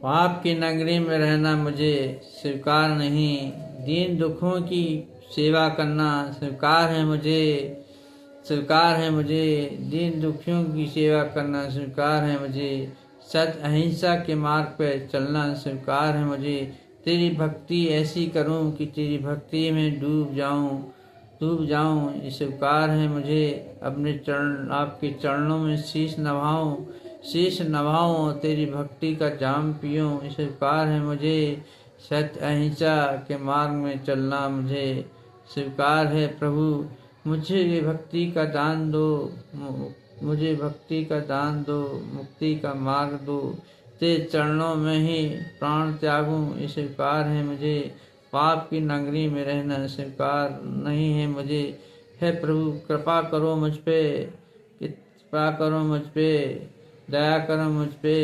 पाप की नगरी में रहना मुझे स्वीकार नहीं। दीन दुखों की सेवा करना स्वीकार है मुझे। स्वीकार है मुझे दीन दुखियों की सेवा करना स्वीकार है मुझे। सत्य अहिंसा के मार्ग पर चलना स्वीकार है मुझे। तेरी भक्ति ऐसी करूं कि तेरी भक्ति में डूब जाऊं ये स्वीकार है मुझे। अपने चरण आपके चरणों में शीश नभाऊं और तेरी भक्ति का जाम पीऊं ये स्वीकार है मुझे। सत्य अहिंसा के मार्ग में चलना मुझे स्वीकार है प्रभु। मुझे भक्ति का दान दो, मुझे भक्ति का दान दो, मुक्ति का मार्ग दो। तेरे चरणों में ही प्राण त्यागूं ये स्वीकार है मुझे। पाप की नगरी में रहना स्वीकार नहीं है मुझे। हे प्रभु कृपा करो मुझ पे, कृपा करो मुझ पे, दया करो मुझ पे।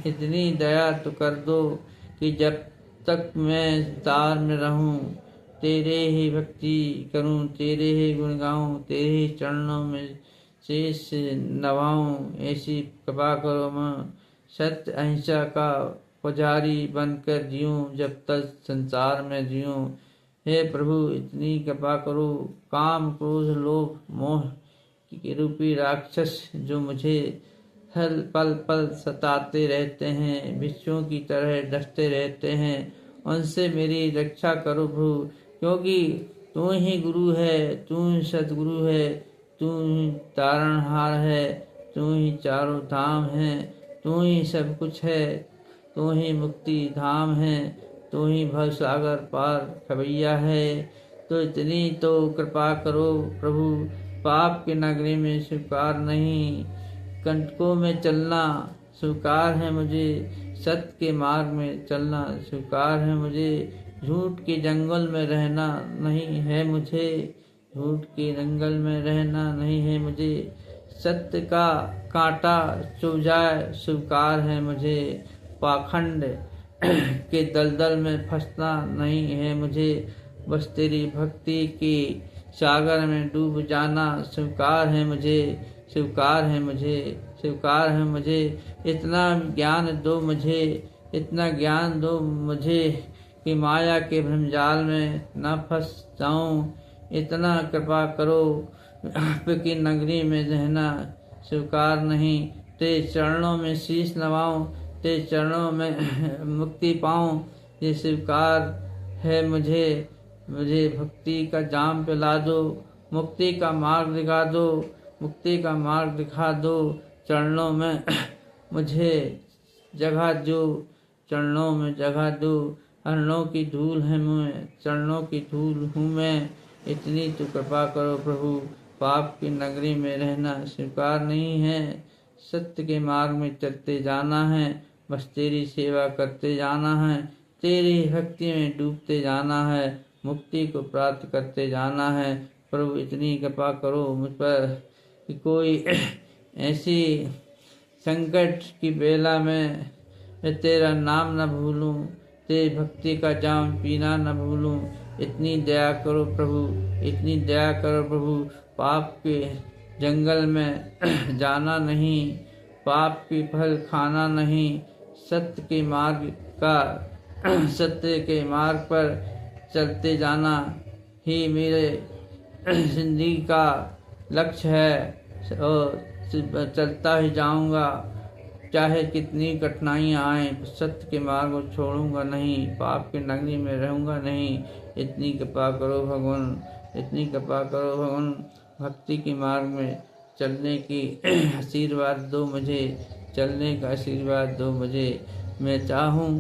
इतनी दया तो कर दो कि जब तक मैं तार में रहूं तेरे ही भक्ति करूं, तेरे ही गुण गाऊं, तेरे ही चरणों में शीश नभाऊं। ऐसी कृपा करो मैं सत्य अहिंसा का पुजारी बनकर जीऊं जब तक संसार में जीऊं। हे प्रभु इतनी कृपा करो। काम क्रोध लोभ मोह के रूपी राक्षस जो मुझे हर पल पल सताते रहते हैं, बिच्छुओं की तरह डसते रहते हैं, उनसे मेरी रक्षा करो प्रभु। क्योंकि तू ही गुरु है, तू ही सतगुरु है, तू ही तारणहार है, तू ही चारों धाम है, तू ही सब कुछ है, तू ही मुक्ति धाम है, तू ही भवसागर पार खवैया है। तो इतनी तो कृपा करो प्रभु। पाप की नगरी में स्वीकार नहीं, कंटकों में चलना स्वीकार है मुझे। सत्य के मार्ग में चलना स्वीकार है मुझे। झूठ के जंगल में रहना नहीं है मुझे, झूठ के जंगल में रहना नहीं है मुझे। सत्य का कांटा चुभ जाए स्वीकार है मुझे। पाखंड के दलदल में फंसना नहीं है मुझे। बस तेरी भक्ति की सागर में डूब जाना स्वीकार है मुझे, स्वीकार है मुझे, स्वीकार है मुझे। इतना ज्ञान दो मुझे, इतना ज्ञान दो मुझे कि माया के भ्रमजाल में न फंस जाऊं। इतना कृपा करो। आपकी नगरी में रहना स्वीकार नहीं। तेरे चरणों में शीश नवाऊं, तेरे चरणों में मुक्ति पाऊं ये स्वीकार है मुझे। मुझे भक्ति का जाम पिला दो, मुक्ति का मार्ग दिखा दो, मुक्ति का मार्ग दिखा दो। चरणों में मुझे जगह दो, चरणों में जगह दो। चरणों की धूल है मैं, चरणों की धूल हूँ मैं। इतनी तो कृपा करो प्रभु। पाप की नगरी में रहना स्वीकार नहीं है। सत्य के मार्ग में चलते जाना है, बस तेरी सेवा करते जाना है, तेरी भक्ति में डूबते जाना है, मुक्ति को प्राप्त करते जाना है। प्रभु इतनी कृपा करो मुझ पर कि कोई ऐसी संकट की बेला में मैं तेरा नाम न भूलूं, तेरी भक्ति का जाम पीना न भूलूं। इतनी दया करो प्रभु, इतनी दया करो प्रभु। पाप के जंगल में जाना नहीं, पाप की फल खाना नहीं, सत्य के मार्ग का सत्य के मार्ग पर चलते जाना ही मेरे जिंदगी का लक्ष्य है। और चलता ही जाऊंगा चाहे कितनी कठिनाइयाँ आए, सत्य के मार्ग को छोड़ूंगा नहीं, पाप की नगरी में रहूंगा नहीं। इतनी कृपा करो भगवान, इतनी कृपा करो भगवान। भक्ति के मार्ग में चलने की आशीर्वाद दो मुझे, चलने का आशीर्वाद दो मुझे। मैं चाहूँ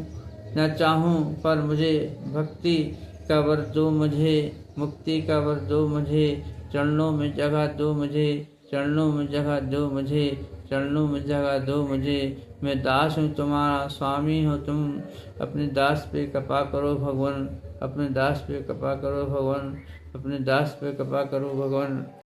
न चाहूँ पर मुझे भक्ति का वर दो मुझे, मुक्ति का वर दो मुझे। चरणों में जगह दो मुझे, चरणों में जगह दो मुझे, चरणों में जगह दो मुझे। मैं दास हूँ तुम्हारा, स्वामी हो तुम। अपने दास पे कृपा करो भगवान, अपने दास पे कृपा करो भगवान, अपने दास पे कृपा करो भगवान।